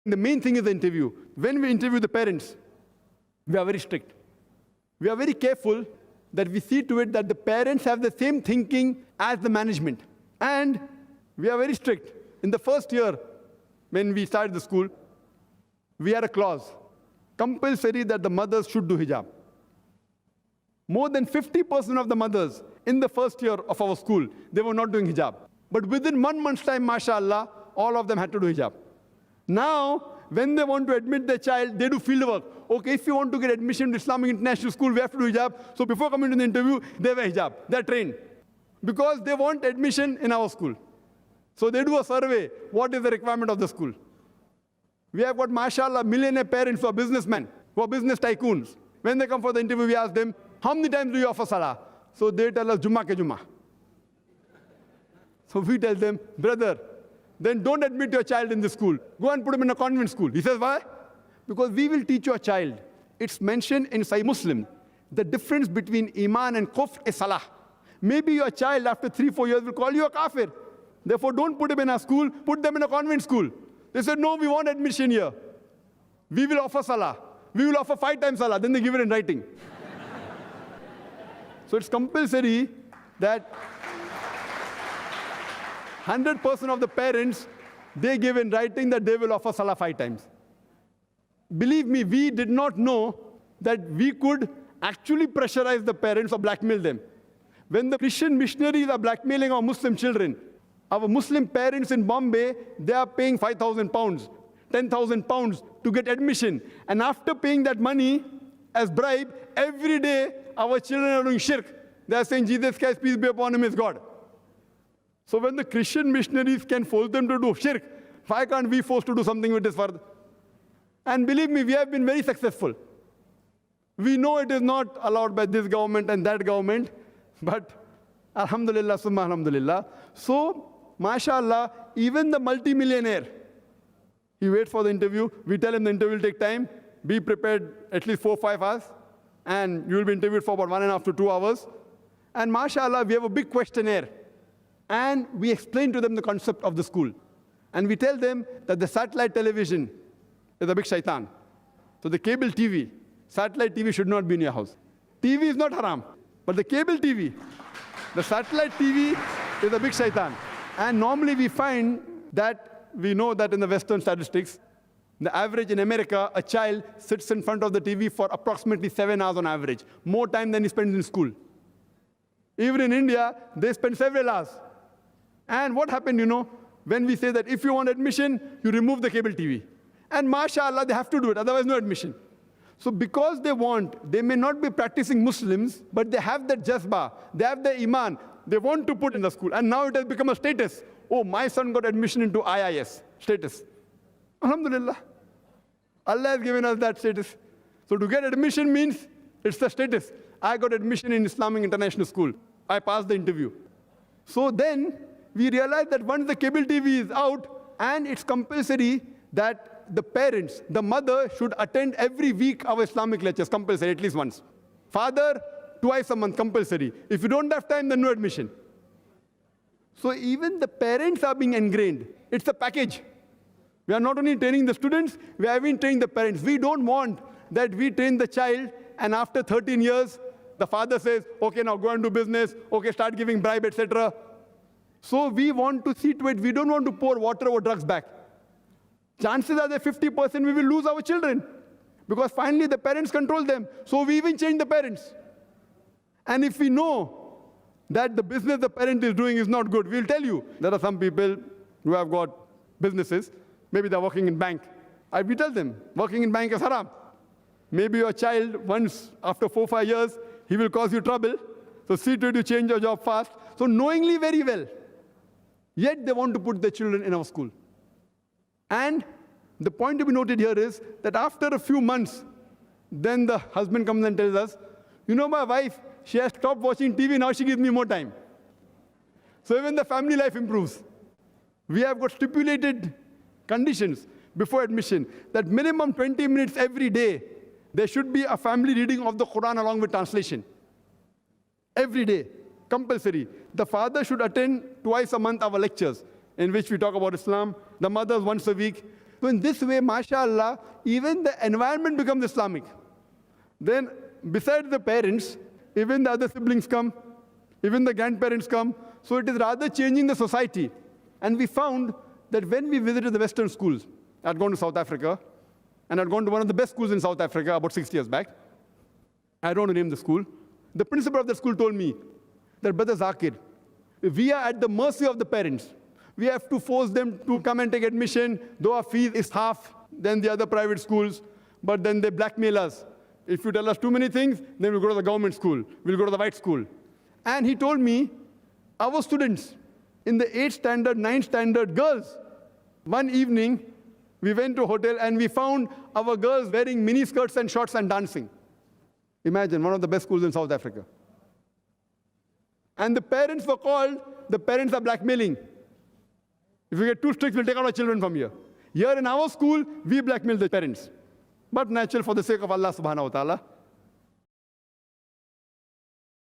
The main thing is the interview. When we interview the parents, we are very strict. We are very careful that we see to it that the parents have the same thinking as the management. And we are very strict. In the first year, when we started the school, we had a clause, compulsory that the mothers should do hijab. More than 50% of the mothers in the first year of our school, they were not doing hijab. But within 1 month's time, mashallah, all of them had to do hijab. Now, when they want to admit their child, they do field work. Okay, if you want to get admission to Islamic International School, we have to do hijab. So before coming to the interview, they wear hijab. They're trained. Because they want admission in our school. So they do a survey. What is the requirement of the school? We have got, mashallah, millionaire parents who are businessmen, who are business tycoons. When they come for the interview, we ask them, how many times do you offer salah? So they tell us, Jummah ke Jummah. So we tell them, brother, then don't admit your child in the school. Go and put him in a convent school. He says, why? Because we will teach your child. It's mentioned in Sahih Muslim. The difference between iman and kufr is salah. Maybe your child after 3-4 years will call you a kafir. Therefore, don't put him in a school, put them in a convent school. They said, no, we want admission here. We will offer salah. We will offer 5 times salah. Then they give it in writing. So it's compulsory that 100% of the parents, they give in writing that they will offer salah 5 times. Believe me, we did not know that we could actually pressurize the parents or blackmail them. When the Christian missionaries are blackmailing our Muslim children, our Muslim parents in Bombay, they are paying 5,000 pounds, 10,000 pounds to get admission. And after paying that money as bribe, every day our children are doing shirk. They are saying, Jesus Christ, peace be upon him, is God. So when the Christian missionaries can force them to do shirk, why can't we force to do something with this further? And believe me, we have been very successful. We know it is not allowed by this government and that government, but alhamdulillah, summa alhamdulillah. So, mashallah, even the multi-millionaire, he waits for the interview. We tell him the interview will take time. Be prepared at least 4 or 5 hours. And you will be interviewed for about 1.5 to 2 hours. And mashallah, we have a big questionnaire. And we explain to them the concept of the school. And we tell them that the satellite television is a big shaitan. So the cable TV, satellite TV should not be in your house. TV is not haram, but the cable TV, the satellite TV is a big shaitan. And normally we find that, we know that in the Western statistics, the average in America, a child sits in front of the TV for approximately 7 hours on average, more time than he spends in school. Even in India, they spend several hours. And what happened, when we say that if you want admission, you remove the cable TV. And mashallah, they have to do it, otherwise no admission. So because they may not be practicing Muslims, but they have that jazba, they have the iman, they want to put in the school. And now it has become a status. Oh, my son got admission into IIS, status. Alhamdulillah. Allah has given us that status. So to get admission means it's the status. I got admission in Islamic International School. I passed the interview. So then we realized that once the cable TV is out and it's compulsory that the parents, the mother should attend every week our Islamic lectures, compulsory, at least once. Father, twice a month, compulsory. If you don't have time, then no admission. So even the parents are being ingrained. It's a package. We are not only training the students, we are even training the parents. We don't want that we train the child and after 13 years, the father says, okay, now go and do business, okay, start giving bribe, etc. So we want to see to it, we don't want to pour water over drugs back. Chances are that 50% we will lose our children because finally the parents control them. So we even change the parents. And if we know that the business the parent is doing is not good, we'll tell you. There are some people who have got businesses, maybe they're working in bank. We tell them, working in bank is haram. Maybe your child, once after 4 or 5 years, he will cause you trouble. So see to it you change your job fast. So knowingly very well. Yet they want to put their children in our school. And the point to be noted here is that after a few months, then the husband comes and tells us, my wife, she has stopped watching TV, now she gives me more time. So even the family life improves. We have got stipulated conditions before admission that minimum 20 minutes every day, there should be a family reading of the Quran along with translation. Every day, compulsory. The father should attend twice a month our lectures in which we talk about Islam. The mothers once a week. So in this way, mashallah, even the environment becomes Islamic. Then besides the parents, even the other siblings come, even the grandparents come. So it is rather changing the society. And we found that when we visited the Western schools, I'd gone to South Africa, and I'd gone to one of the best schools in South Africa about 6 years back. I don't want to name the school. The principal of the school told me that, Brother Zakir, we are at the mercy of the parents. We have to force them to come and take admission, though our fee is half than the other private schools, but then they blackmail us. If you tell us too many things, then we'll go to the government school, we'll go to the white school. And he told me, our students in the 8th standard, 9th standard girls, one evening, we went to a hotel and we found our girls wearing mini skirts and shorts and dancing. Imagine, one of the best schools in South Africa. And the parents were called, the parents are blackmailing. If you get too strict, we'll take out our children from here. Here in our school, we blackmail the parents. But natural, for the sake of Allah subhanahu wa ta'ala,